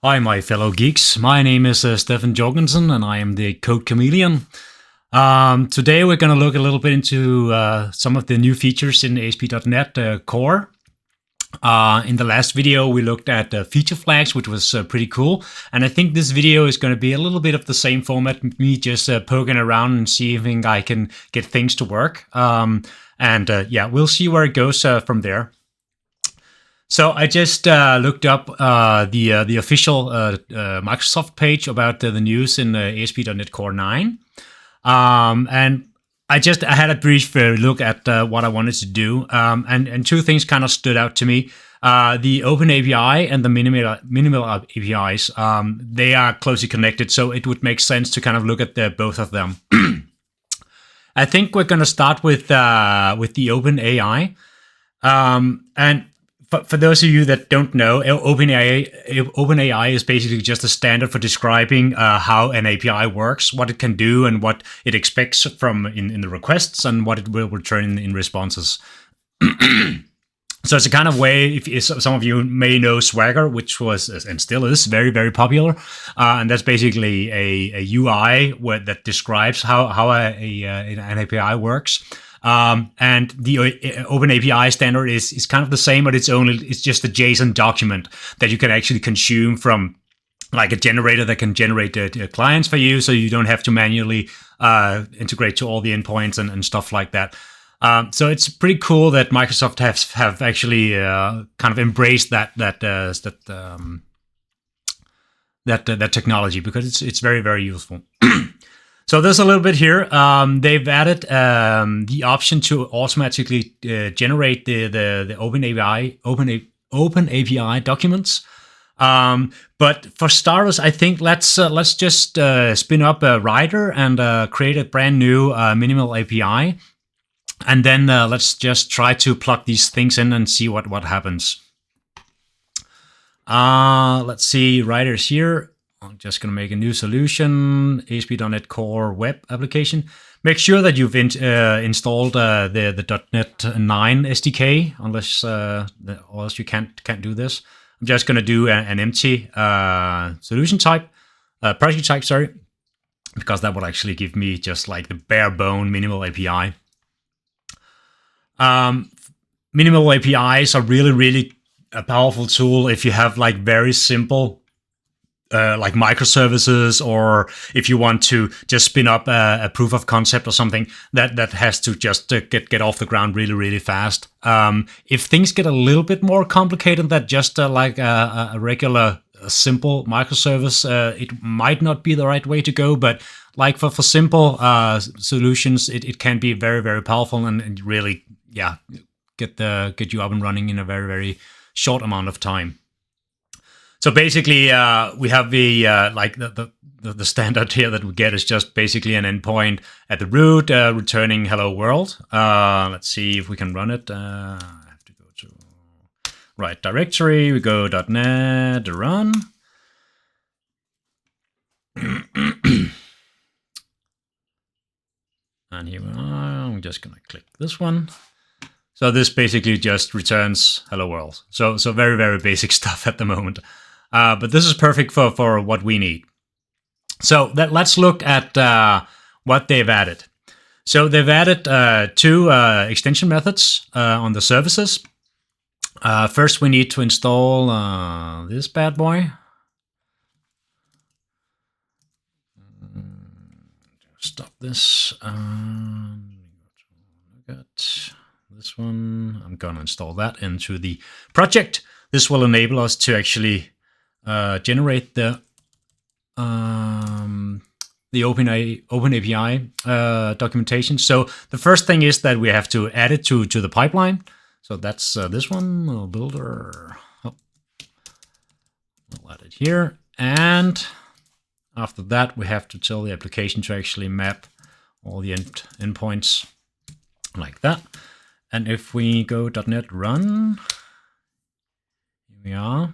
Hi, my fellow geeks. My name is Stefan Jorgensen, and I am the Code Chameleon. Today, we're going to look a little bit into some of the new features in ASP.NET Core. In the last video, we looked at feature flags, which was pretty cool. And I think this video is going to be a little bit of the same format, me just poking around and seeing if I can get things to work. Yeah, we'll see where it goes from there. So I just looked up the official Microsoft page about the news in ASP.NET Core 9. And I had a brief look at what I wanted to do. And two things kind of stood out to me. The OpenAPI and the Minimal APIs, they are closely connected, so it would make sense to kind of look at both of them. I think we're going to start with the OpenAI. And for those of you that don't know, OpenAI is basically just a standard for describing how an API works, what it can do, and what it expects from in the requests, and what it will return in responses. So it's a kind of way, if some of you may know Swagger, which was and still is very, very popular, and that's basically a UI that describes how an API works. And the OpenAPI standard is kind of the same, but it's just a JSON document that you can actually consume from like a generator that can generate clients for you, so you don't have to manually integrate to all the endpoints and stuff like that. So it's pretty cool that Microsoft have actually kind of embraced that technology, because it's very, very useful. So there's a little bit here. They've added the option to automatically generate the OpenAPI documents. But for starters, I think let's just spin up a writer and create a brand new minimal API, and then let's just try to plug these things in and see what happens. Let's see, writers here. I'm just going to make a new solution, ASP.NET Core web application. Make sure that you've installed the .NET9 SDK, unless or else you can't do this. I'm just going to do an empty solution type, project type, sorry, because that would actually give me just like the bare bone minimal API. Minimal APIs are really, really a powerful tool if you have like very simple like microservices, or if you want to just spin up a proof of concept or something that has to just get off the ground really, really fast. If things get a little bit more complicated than just like a regular simple microservice, it might not be the right way to go. But like for simple solutions, it can be very, very powerful and really, yeah, get you up and running in a very, very short amount of time. So basically, we have the like the standard here that we get is just basically an endpoint at the root returning hello world. Let's see if we can run it. I have to go to right directory. We go .NET run. And here we are. I'm just gonna click this one. So this basically just returns hello world. So very, very basic stuff at the moment. But this is perfect for what we need. So let's look at what they've added. So they've added two extension methods on the services. First, we need to install this bad boy. Stop this. Look at this one. I'm going to install that into the project. This will enable us to actually generate the OpenAPI documentation. So the first thing is that we have to add it to the pipeline. So that's this one, builder. Oh. We'll add it here. And after that, we have to tell the application to actually map all the endpoints like that. And if we go .NET run, here we are.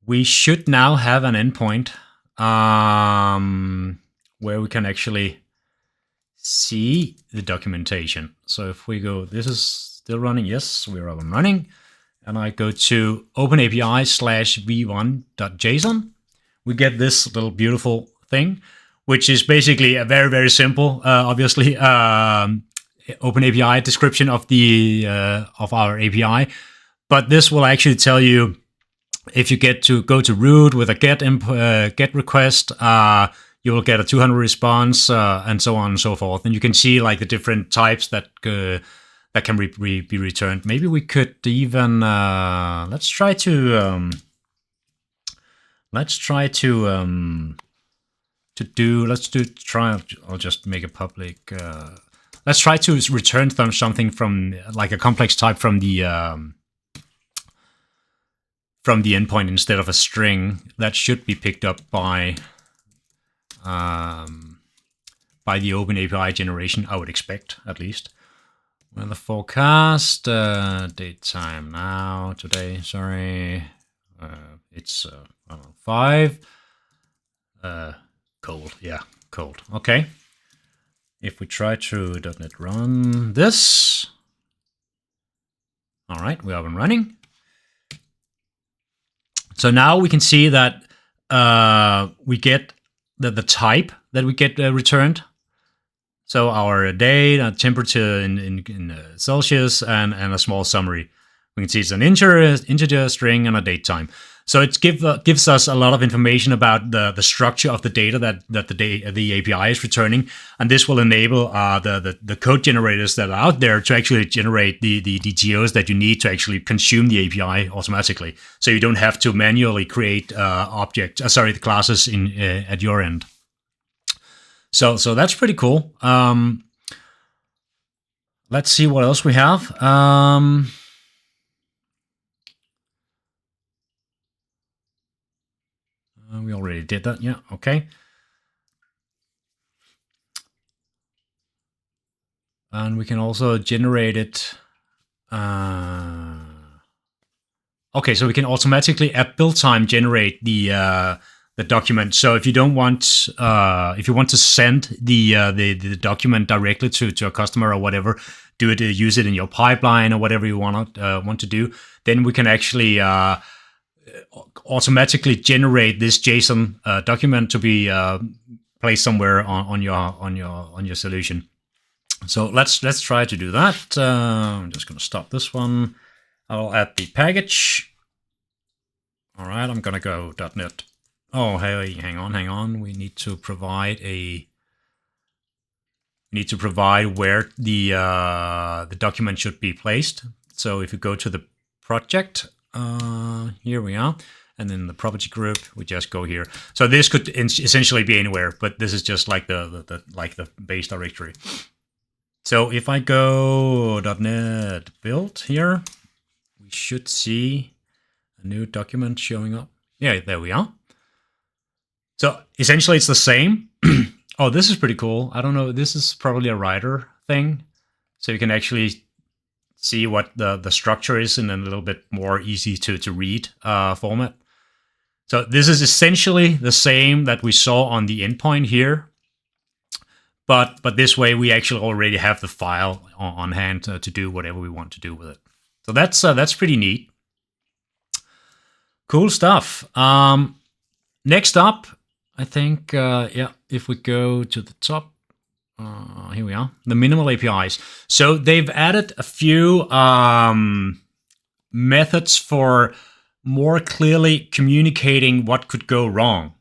We should now have an endpoint where we can actually see the documentation. So if we go, this is still running. Yes, we're up and running. and I go to OpenAPI/v1.json, we get this little beautiful thing, which is basically a very, very simple, obviously, OpenAPI description of the of our API. But this will actually tell you if you get to go to root with a get request, you will get a 200 response, and so on and so forth. And you can see like the different types that can be returned. Maybe we could even let's try to I'll just make a public. Let's try to return something from like a complex type from the endpoint instead of a string. That should be picked up by the OpenAPI generation, I would expect, at least. Well, the forecast, date time now, today, sorry. It's 5. Cold, yeah, cold. Okay. If we try to .NET run this. All right, we're up and running. So now we can see that we get the type that we get returned. So our date, temperature in Celsius, and a small summary. We can see it's an integer string and a date time. So it gives us a lot of information about the structure of the data that the API is returning, and this will enable the code generators that are out there to actually generate the DTOs that you need to actually consume the API automatically. So you don't have to manually create the classes at your end. So that's pretty cool. Let's see what else we have. We already did that, yeah, okay. And we can also generate it. Okay, so we can automatically at build time generate the document. So if you don't want, if you want to send the document directly to a customer or whatever, use it in your pipeline or whatever you want to do, then we can actually automatically generate this JSON document to be placed somewhere on your solution. So let's try to do that. I'm just going to stop this one. I'll add the package. All right, I'm going to go .NET. Oh, hey, hang on. We need to provide where the document should be placed. So if you go to the project, here we are, and then the property group, we just go here. So this could essentially be anywhere, but this is just like the base directory. So if I go .NET build here, we should see a new document showing up. Yeah, there we are. So essentially it's the same. Oh, this is pretty cool. I don't know, this is probably a writer thing. So you can actually see what the structure is in a little bit more easy to read format. So this is essentially the same that we saw on the endpoint here, but this way we actually already have the file on hand to do whatever we want to do with it. So that's pretty neat. Cool stuff. Next up, I think, yeah, if we go to the top, here we are, the minimal APIs. So they've added a few methods for more clearly communicating what could go wrong.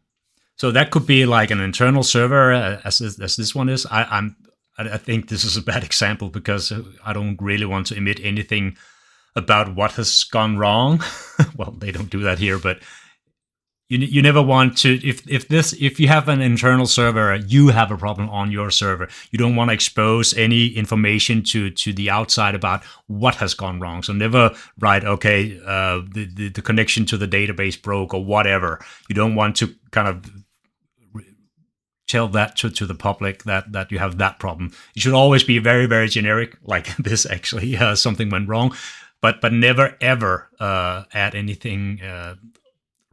So that could be like an internal server, as this one is. I think this is a bad example because I don't really want to emit anything about what has gone wrong. Well, they don't do that here, but you never want to, if you have an internal server, you have a problem on your server. You don't want to expose any information to the outside about what has gone wrong. So never write, okay, the connection to the database broke or whatever. You don't want to kind of tell that to the public that you have that problem. It should always be very, very generic, like this actually, something went wrong, but never ever add anything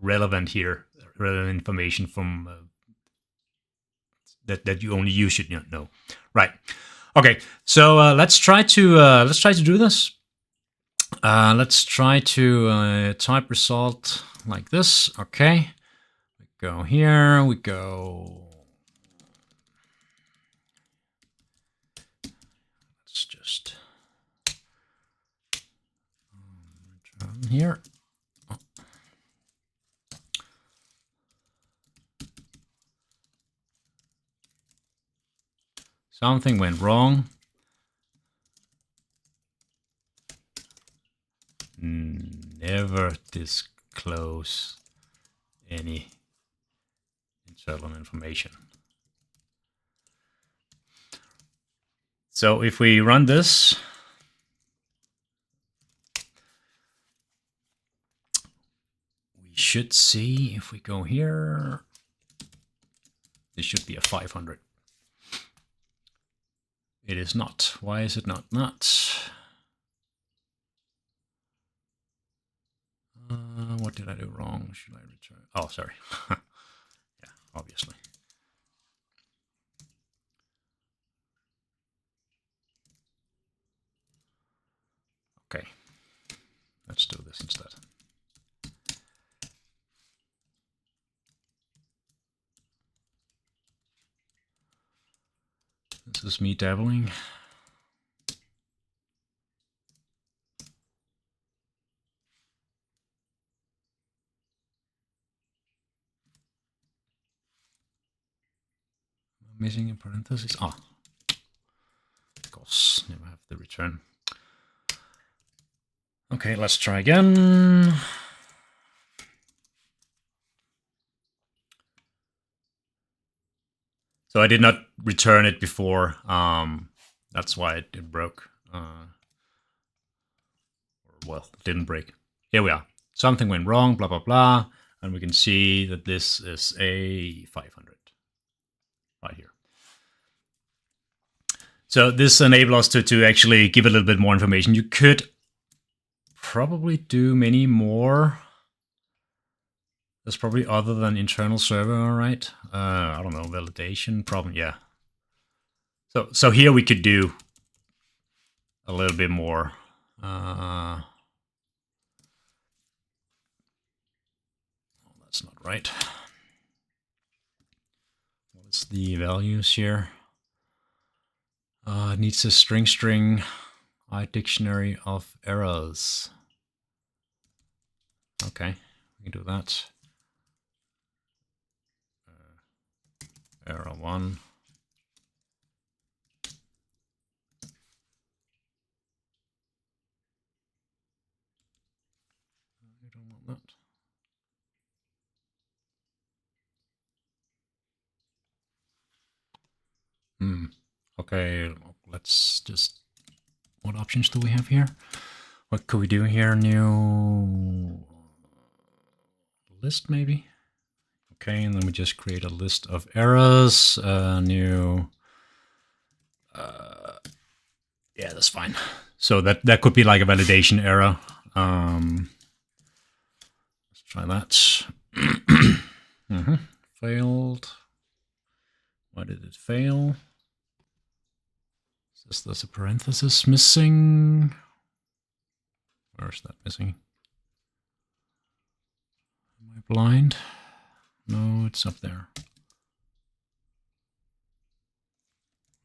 relevant here, relevant information from that you only you should know. Right. Okay. So let's try to do this. Let's try to type result like this. Okay. We go here. We go. Let's just return here. Oh. Something went wrong. Never disclose any internal information. So if we run this, we should see, if we go here, this should be a 500. It is not. Why is it not? What did I do wrong? Should I return? Oh, sorry. Yeah, obviously. Okay, let's do this instead. This is me dabbling. Missing a parenthesis. Ah, of course, never have the return. Okay, let's try again. So I did not return it before. That's why it broke. Well, it didn't break. Here we are. Something went wrong, blah, blah, blah. And we can see that this is a 500 right here. So this enables us to actually give a little bit more information. You could probably do many more. There's probably other than internal server, right? I don't know, validation problem, yeah. So here we could do a little bit more. That's not right. What's the values here? It needs a string dictionary of errors. Okay, we can do that. Error 1. I don't want that. Okay, let's just, what options do we have here? What could we do here? New list maybe? Okay, and then we just create a list of errors, new, yeah, that's fine. So that could be like a validation error. Let's try that. Failed. Why did it fail? Is this a parenthesis missing? Where is that missing? Am I blind? No, it's up there.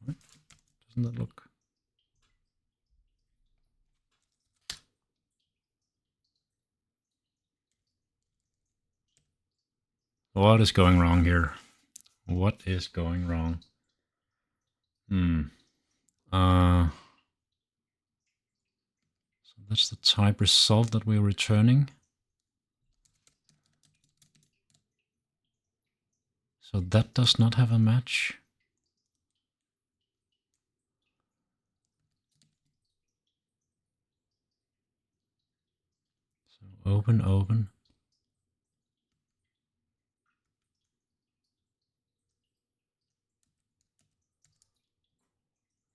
What? Doesn't that look? What is going wrong here? What is going wrong? So that's the type result that we're returning. So that does not have a match. So open.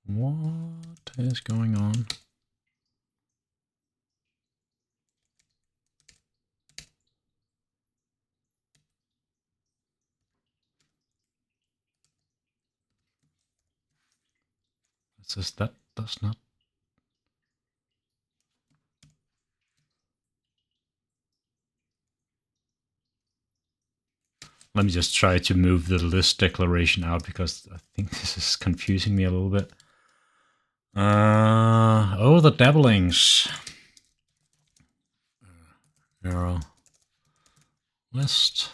What is going on? It says that does not. Let me just try to move the list declaration out because I think this is confusing me a little bit. Oh, the dabblings. Arrow list.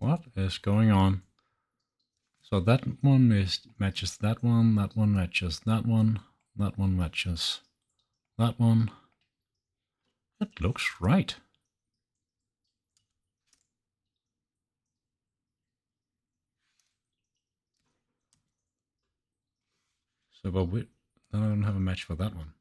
What is going on? So that one matches that one matches that one matches that one. That looks right. So, but then I don't have a match for that one.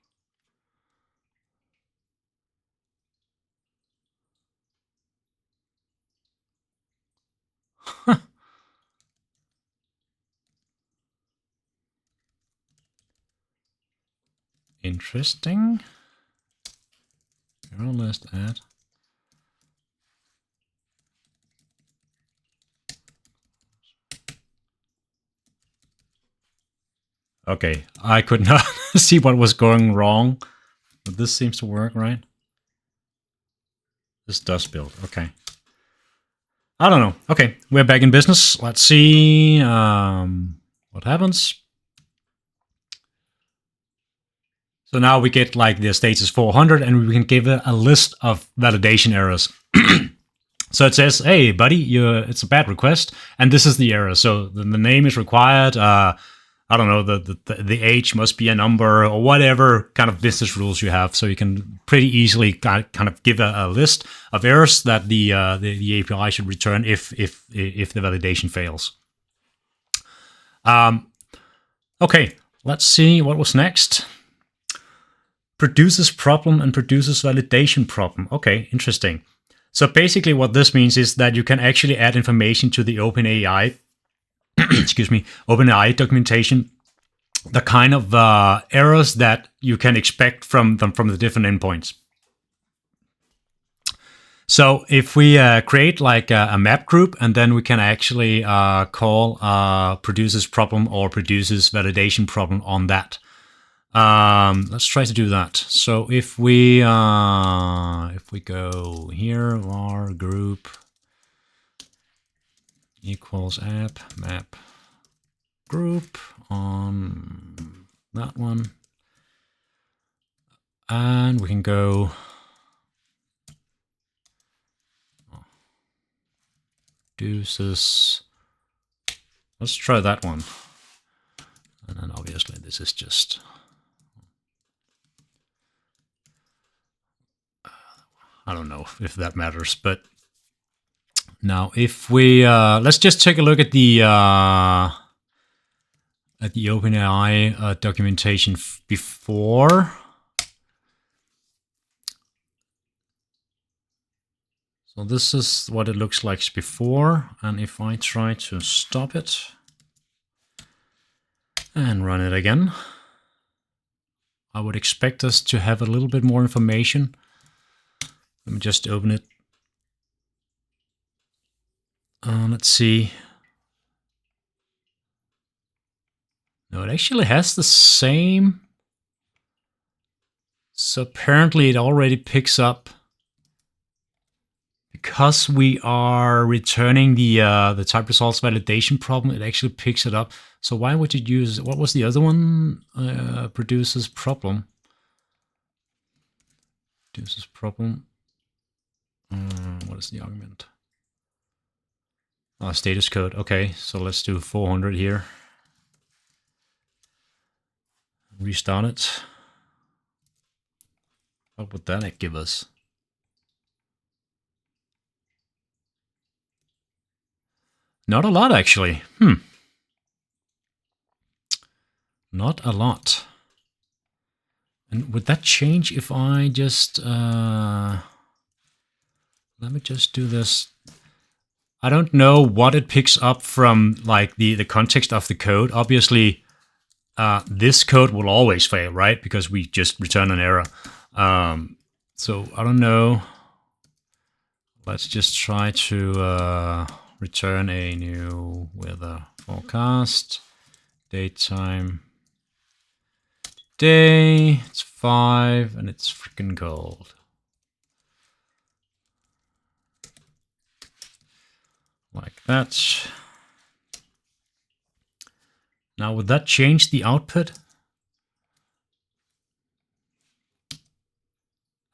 Interesting. Arrow list add. Okay, I could not see what was going wrong, but this seems to work, right? This does build, okay. I don't know. Okay, we're back in business. Let's see what happens. So now we get like the status 400 and we can give it a list of validation errors. So it says, hey, buddy, it's a bad request, and this is the error. So the name is required. I don't know, the age must be a number or whatever kind of business rules you have. So you can pretty easily kind of give a list of errors that the API should return if the validation fails. Okay, let's see what was next. Produces problem and produces validation problem. Okay, interesting. So basically what this means is that you can actually add information to the OpenAI, excuse me, OpenAI documentation, the kind of errors that you can expect from the different endpoints. So if we create like a map group, and then we can actually call produces problem or produces validation problem on that. Let's try to do that. So if we go here, var group equals app map group on that one, and we can go produces. Let's try that one, and then obviously this is just. I don't know if that matters, but now if we let's just take a look at the OpenAI documentation before. So this is what it looks like before, and if I try to stop it and run it again, I would expect us to have a little bit more information. Let me just open it. Let's see. No, it actually has the same. So apparently it already picks up, because we are returning the type results validation problem. It actually picks it up. So why would you use, what was the other one? Produces problem. Produces problem. What is the argument? Status code. Okay, so let's do 400 here. Restart it. What would that give us? Not a lot, actually. Not a lot. And would that change if I just... let me just do this. I don't know what it picks up from like the context of the code. Obviously, this code will always fail, right? Because we just return an error. So I don't know. Let's just try to return a new weather forecast. Daytime. Day. It's 5 and it's freaking cold. Like that. Now, would that change the output?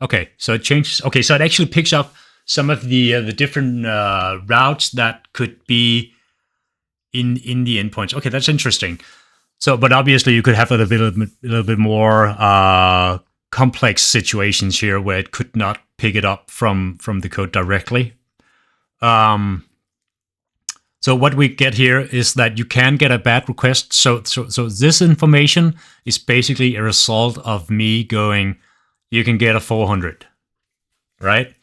Okay, so it changes. Okay, so it actually picks up some of the different routes that could be in the endpoints. Okay, that's interesting. So, but obviously, you could have a little bit more complex situations here where it could not pick it up from the code directly. So what we get here is that you can get a bad request. So this information is basically a result of me going, you can get a 400, right?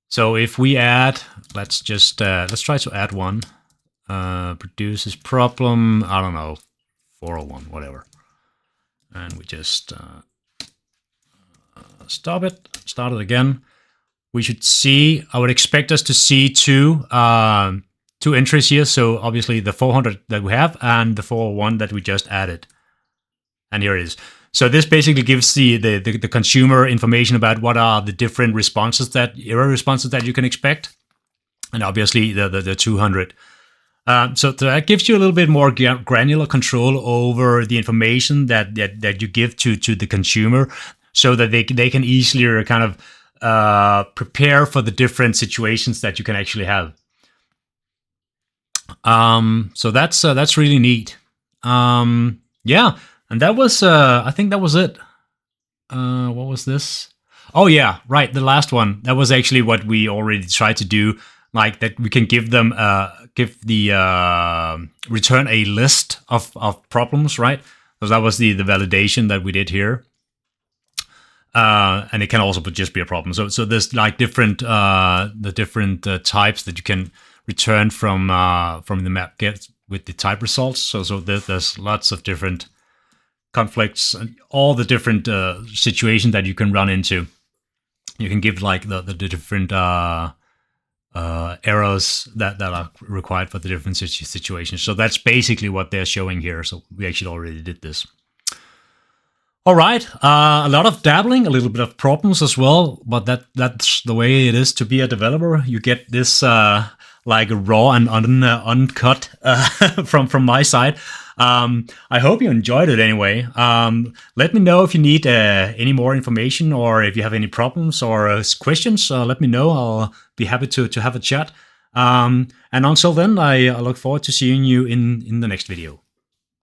So if we add, let's try to add one. Produces problem, I don't know, 401, whatever. And we just stop it, start it again. We should see, I would expect us to see two entries here. So obviously the 400 that we have and the 401 that we just added. And here it is. So this basically gives the consumer information about what are the different responses error responses that you can expect. And obviously the 200. So that gives you a little bit more granular control over the information that you give to the consumer, so that they can easily kind of prepare for the different situations that you can actually have. So that's really neat. Yeah, and that was I think that was it. What was this? Oh yeah, right. The last one. That was actually what we already tried to do. Like that, we can give them return a list of problems, right? So that was the validation that we did here. And it can also just be a problem. So there's like different types that you can return from the map get with the type results. So there's lots of different conflicts and all the different situations that you can run into. You can give like the different errors that are required for the different situations. So that's basically what they're showing here. So we actually already did this. All right, a lot of dabbling, a little bit of problems as well, but that's the way it is to be a developer. You get this like raw and uncut from my side. I hope you enjoyed it anyway. Let me know if you need any more information, or if you have any problems or questions. Let me know. I'll be happy to have a chat. And until then, I look forward to seeing you in the next video.